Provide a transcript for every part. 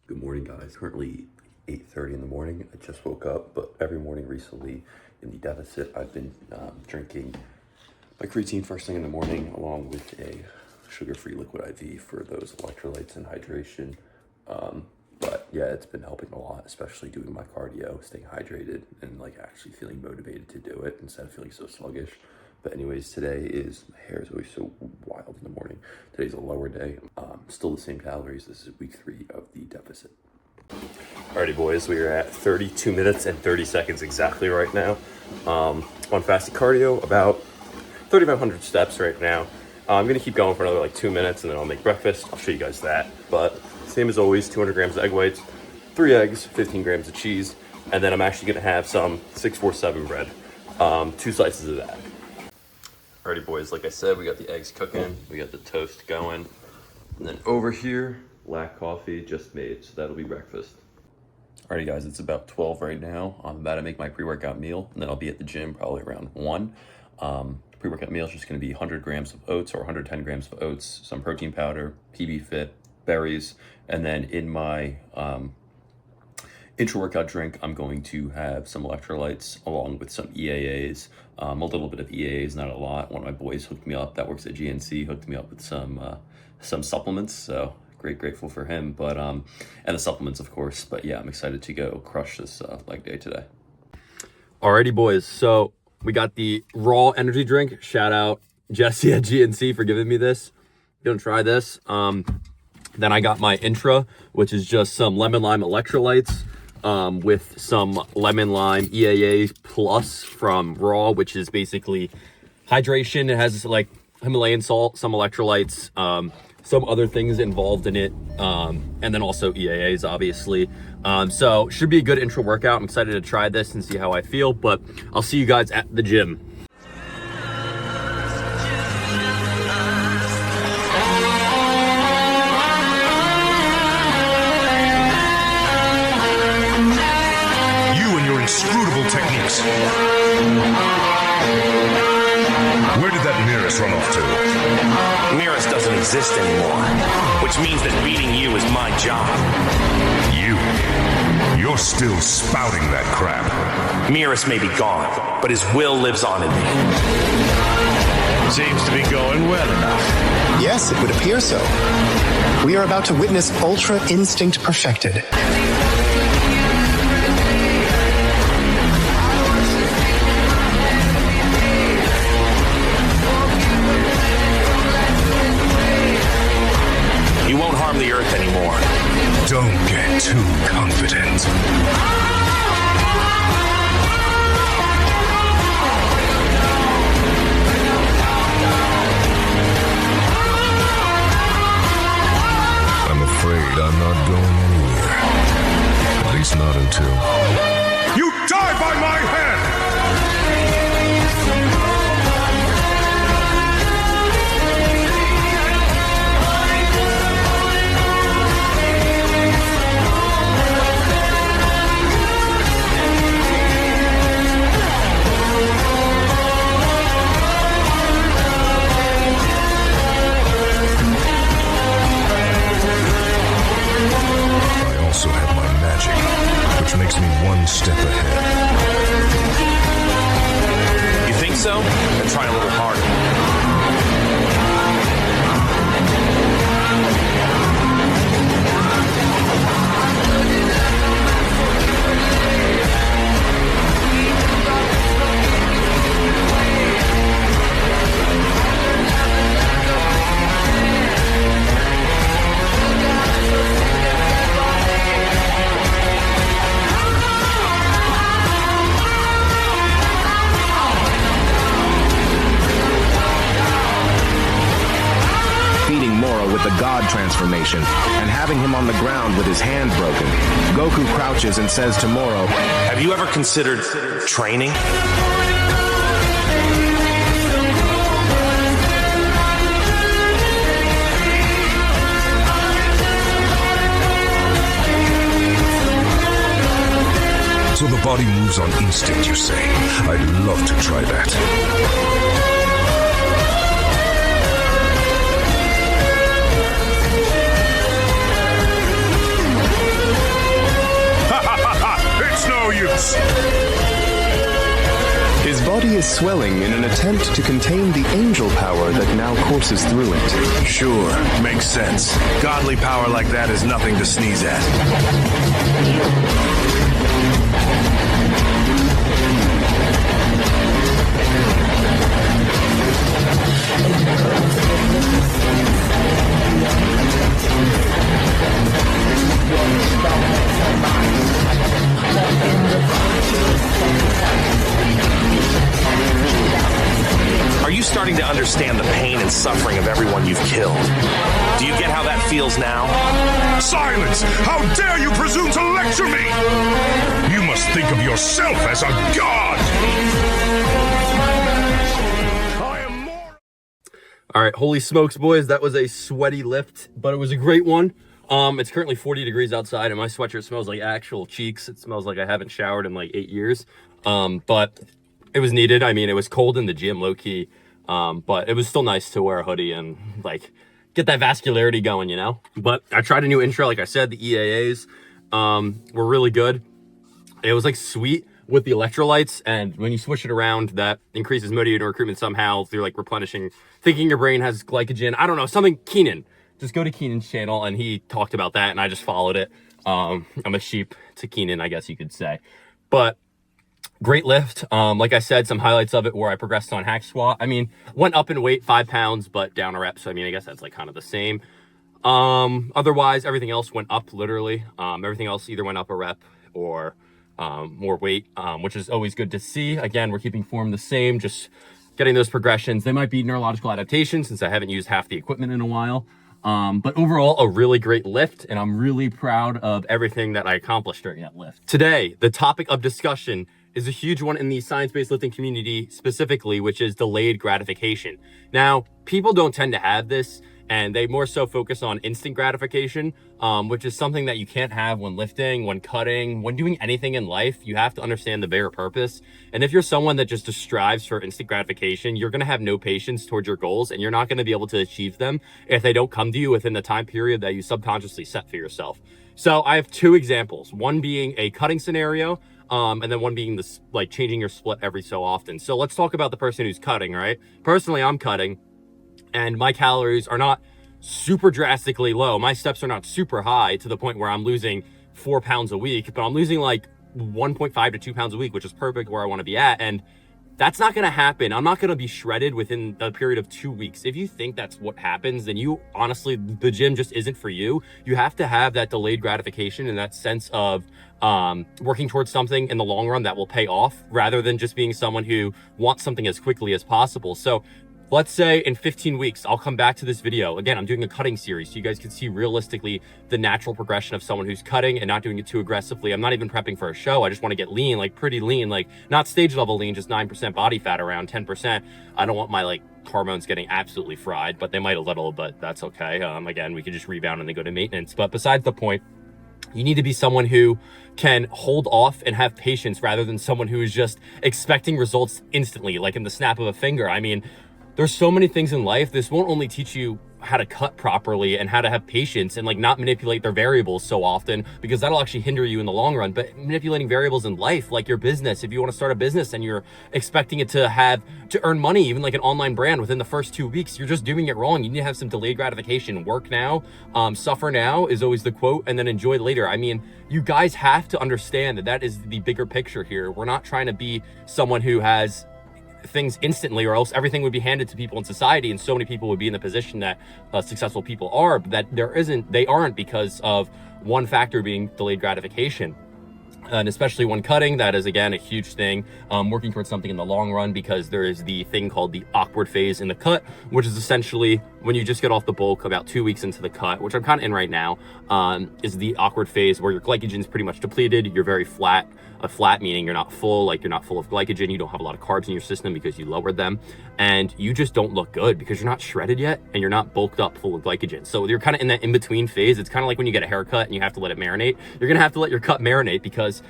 Good morning, guys. Currently 8:30 in the morning. I just woke up, but every morning recently in the deficit, I've been drinking my creatine first thing in the morning, along with a sugar-free liquid IV for those electrolytes and hydration. But yeah, it's been helping a lot, especially doing my cardio, staying hydrated, and like actually feeling motivated to do it instead of feeling so sluggish. But anyways, today is, my hair is always so wild in the morning. Today's a lower day. Still the same calories. This is week 3 of the deficit. Alrighty, boys, we are at 32 minutes and 30 seconds exactly right now. On fasted cardio, about 3,500 steps right now. I'm gonna keep going for another like 2 minutes and then I'll make breakfast. I'll show you guys that. But same as always, 200 grams of egg whites, 3 eggs, 15 grams of cheese, and then I'm actually gonna have some 647 bread, 2 slices of that. Alrighty, boys, like I said, we got the eggs cooking, we got the toast going, and then over here, black coffee just made, so that'll be breakfast. Alrighty, guys, it's about 12 right now. I'm about to make my pre-workout meal, and then I'll be at the gym probably around 1. Pre-workout meal is just gonna be 100 grams of oats or 110 grams of oats, some protein powder, PB Fit, berries, and then in my intra-workout drink, I'm going to have some electrolytes along with some EAAs, a little bit of EAAs, not a lot. One of my boys hooked me up, that works at GNC, hooked me up with some supplements, so grateful for him, but and the supplements, of course. But yeah, I'm excited to go crush this leg day today. Alrighty, boys, so we got the raw energy drink. Shout out Jesse at GNC for giving me this. Gonna try this. Then I got my intra, which is just some lemon lime electrolytes with some lemon lime EAA plus from raw, which is basically hydration. It has like Himalayan salt, some electrolytes, some other things involved in it, and then also EAAs, obviously. So should be a good intro workout. I'm excited to try this and see how I feel, but I'll see you guys at the gym. Inscrutable techniques. Where did that Mirrors run off to? Mirrors doesn't exist anymore, which means that beating you is my job. You're still spouting that crap. Mirrors may be gone, but his will lives on in me. Seems to be going well enough. Yes, it would appear so. We are about to witness Ultra Instinct perfected. The earth anymore. Don't get too confident. I'm afraid I'm not going anywhere. At least not until you die by my hand! Makes me one step ahead. You think so? Then try a little harder. With the God transformation and having him on the ground with his hand broken, Goku crouches and says to Moro, "Have you ever considered training?" So the body moves on instinct, you say? I'd love to try that. is swelling in an attempt to contain the angel power that now courses through it. Sure, makes sense. Godly power like that is nothing to sneeze at. Are you starting to understand the pain and suffering of everyone you've killed? Do you get how that feels now? Silence! How dare you presume to lecture me! You must think of yourself as a god! I am more... All right, holy smokes, boys. That was a sweaty lift, but it was a great one. It's currently 40 degrees outside, and my sweatshirt smells like actual cheeks. It smells like I haven't showered in like 8 years. But it was needed. I mean, it was cold in the gym, low-key. But it was still nice to wear a hoodie and, like, get that vascularity going, you know? But I tried a new intro, like I said, the EAAs were really good. It was, like, sweet with the electrolytes, and when you switch it around, that increases motivator recruitment somehow through, like, replenishing, thinking your brain has glycogen. I don't know, something. Keenan. Just go to Keenan's channel, and he talked about that, and I just followed it. I'm a sheep to Keenan, I guess you could say. But great lift. Like I said, some highlights of it where I progressed on hack squat. I mean, went up in weight 5 pounds, but down a rep. So, I mean, I guess that's like kind of the same. Otherwise, everything else went up literally. Everything else either went up a rep or more weight, which is always good to see. Again, we're keeping form the same, just getting those progressions. They might be neurological adaptations since I haven't used half the equipment in a while. But overall, a really great lift, and I'm really proud of everything that I accomplished during that lift. Today, the topic of discussion is a huge one in the science-based lifting community specifically, which is delayed gratification. Now, people don't tend to have this, and they more so focus on instant gratification, which is something that you can't have when lifting, when cutting, when doing anything in life. You have to understand the bigger purpose. And if you're someone that just strives for instant gratification, you're going to have no patience towards your goals, and you're not going to be able to achieve them if they don't come to you within the time period that you subconsciously set for yourself. So I have 2 examples, one being a cutting scenario, and then one being this, like, changing your split every so often. So let's talk about the person who's cutting, right? Personally, I'm cutting, and my calories are not super drastically low. My steps are not super high to the point where I'm losing 4 pounds a week, but I'm losing like 1.5 to 2 pounds a week, which is perfect where I want to be at. And that's not going to happen. I'm not going to be shredded within a period of 2 weeks. If you think that's what happens, then you honestly, the gym just isn't for you. You have to have that delayed gratification and that sense of working towards something in the long run that will pay off, rather than just being someone who wants something as quickly as possible. So let's say in 15 weeks, I'll come back to this video. Again, I'm doing a cutting series so you guys can see realistically the natural progression of someone who's cutting and not doing it too aggressively. I'm not even prepping for a show. I just want to get lean, like pretty lean, like not stage level lean, just 9% body fat, around 10%. I don't want my like hormones getting absolutely fried, but they might a little, but that's okay. Again, we can just rebound and then go to maintenance. But besides the point, you need to be someone who can hold off and have patience rather than someone who is just expecting results instantly, like in the snap of a finger. I mean, there's so many things in life. This won't only teach you how to cut properly and how to have patience and like not manipulate their variables so often, because that'll actually hinder you in the long run. But manipulating variables in life, like your business, if you want to start a business and you're expecting it to earn money, even like an online brand within the first 2 weeks, you're just doing it wrong. You need to have some delayed gratification. Work now, suffer now is always the quote, and then enjoy later. I mean, you guys have to understand that that is the bigger picture here. We're not trying to be someone who has things instantly, or else everything would be handed to people in society, and so many people would be in the position that successful people are, but that they aren't because of one factor being delayed gratification. And especially when cutting, that is again a huge thing. Working towards something in the long run, because there is the thing called the awkward phase in the cut, which is essentially when you just get off the bulk about 2 weeks into the cut, which I'm kind of in right now, is the awkward phase where your glycogen is pretty much depleted. You're very flat. Flat meaning you're not full, like you're not full of glycogen, you don't have a lot of carbs in your system because you lowered them, and you just don't look good because you're not shredded yet and you're not bulked up full of glycogen. So you're kind of in that in-between phase. It's kind of like when you get a haircut and you have to let it marinate. You're gonna have to let your cut marinate, because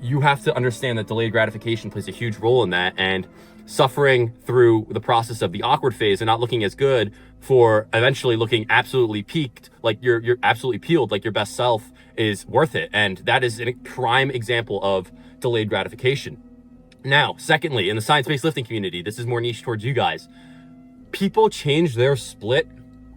you have to understand that delayed gratification plays a huge role in that, and suffering through the process of the awkward phase and not looking as good for eventually looking absolutely peaked, like you're absolutely peeled, like your best self, is worth it. And that is a prime example of delayed gratification. Now, secondly, in the science-based lifting community, this is more niche towards you guys. People change their split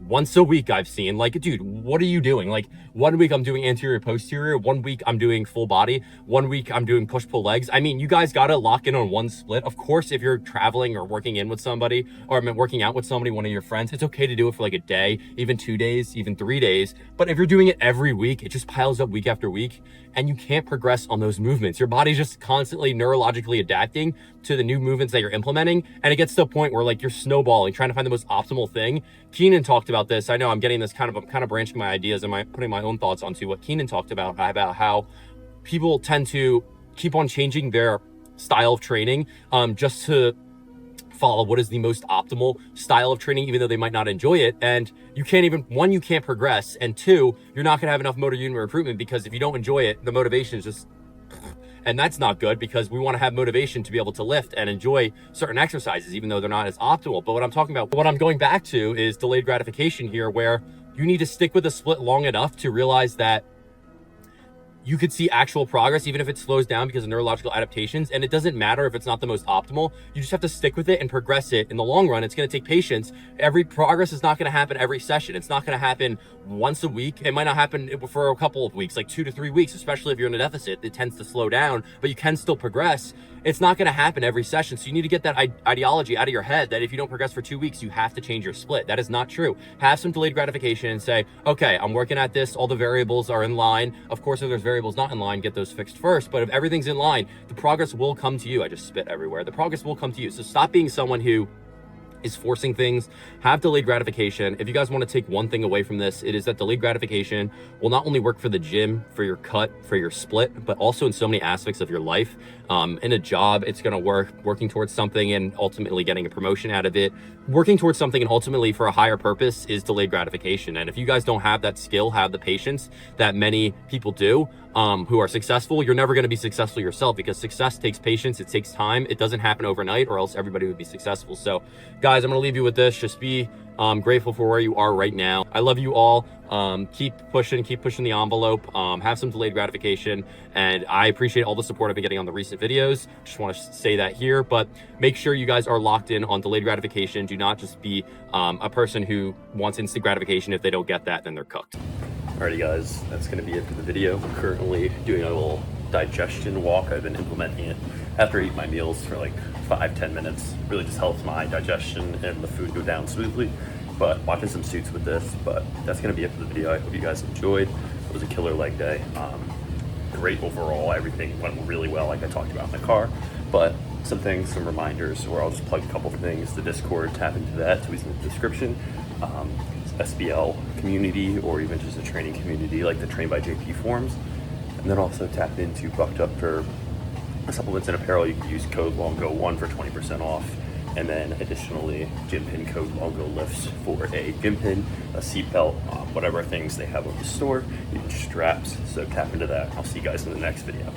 once a week, I've seen. Like, dude, what are you doing? Like, 1 week I'm doing anterior posterior, 1 week I'm doing full body, 1 week I'm doing push-pull legs. I mean, you guys gotta lock in on one split. Of course, if you're traveling or working in with somebody, or working out with somebody, one of your friends, it's okay to do it for like a day, even 2 days, even 3 days. But if you're doing it every week, it just piles up week after week, and you can't progress on those movements. Your body's just constantly neurologically adapting to the new movements that you're implementing, and it gets to a point where like you're snowballing, trying to find the most optimal thing. Keenan talked about this. I know I'm getting this I'm kind of branching my ideas and putting my own thoughts onto what Keenan talked about how people tend to keep on changing their style of training just to follow what is the most optimal style of training, even though they might not enjoy it. And you can't even, one, you can't progress, and two, you're not going to have enough motor unit recruitment, because if you don't enjoy it, the motivation is just, and that's not good, because we want to have motivation to be able to lift and enjoy certain exercises, even though they're not as optimal. But what I'm talking about, what I'm going back to, is delayed gratification here, where you need to stick with a split long enough to realize that you could see actual progress, even if it slows down because of neurological adaptations. And it doesn't matter if it's not the most optimal. You just have to stick with it and progress it. In the long run, it's going to take patience. Every progress is not going to happen every session. It's not going to happen once a week. It might not happen for a couple of weeks, like 2 to 3 weeks, especially if you're in a deficit. It tends to slow down, but you can still progress. It's not going to happen every session. So you need to get that ideology out of your head that if you don't progress for 2 weeks, you have to change your split. That is not true. Have some delayed gratification and say, okay, I'm working at this. All the variables are in line. Of course, if there's variables not in line, get those fixed first. But if everything's in line, the progress will come to you. I just spit everywhere. The progress will come to you. So stop being someone who is forcing things. Have delayed gratification. If you guys want to take one thing away from this, it is that delayed gratification will not only work for the gym, for your cut, for your split, but also in so many aspects of your life. In a job, it's going to work, working towards something and ultimately getting a promotion out of it. Working towards something and ultimately for a higher purpose is delayed gratification. And if you guys don't have that skill, have the patience that many people do, who are successful, you're never going to be successful yourself, because success takes patience. It takes time. It doesn't happen overnight, or else everybody would be successful. So guys, I'm going to leave you with this. Just be grateful for where you are right now. I love you all. Keep pushing the envelope. Have some delayed gratification, and I appreciate all the support I've been getting on the recent videos. Just want to say that here, but make sure you guys are locked in on delayed gratification. Do not just be a person who wants instant gratification. If they don't get that, then they're cooked. Alrighty guys, that's going to be it for the video. I'm currently doing a little digestion walk. I've been implementing it after I eat my meals for like 5-10 minutes. Really just helps my digestion and the food go down smoothly. But watching some suits with this. But that's going to be it for the video. I hope you guys enjoyed. It was a killer leg day. Great overall. Everything went really well, like I talked about in the car. But some things, some reminders, where I'll just plug a couple of things. The Discord, tap into that. It's always in the description. SBL community, or even just a training community like the Train by JP forums. And then also tap into Bucked Up for supplements and apparel. You can use code LONGO1 for 20% off. And then additionally, Gympin code LONGOLIFTS for a Gympin, a seatbelt, whatever things they have on the store, even straps. So tap into that. I'll see you guys in the next video.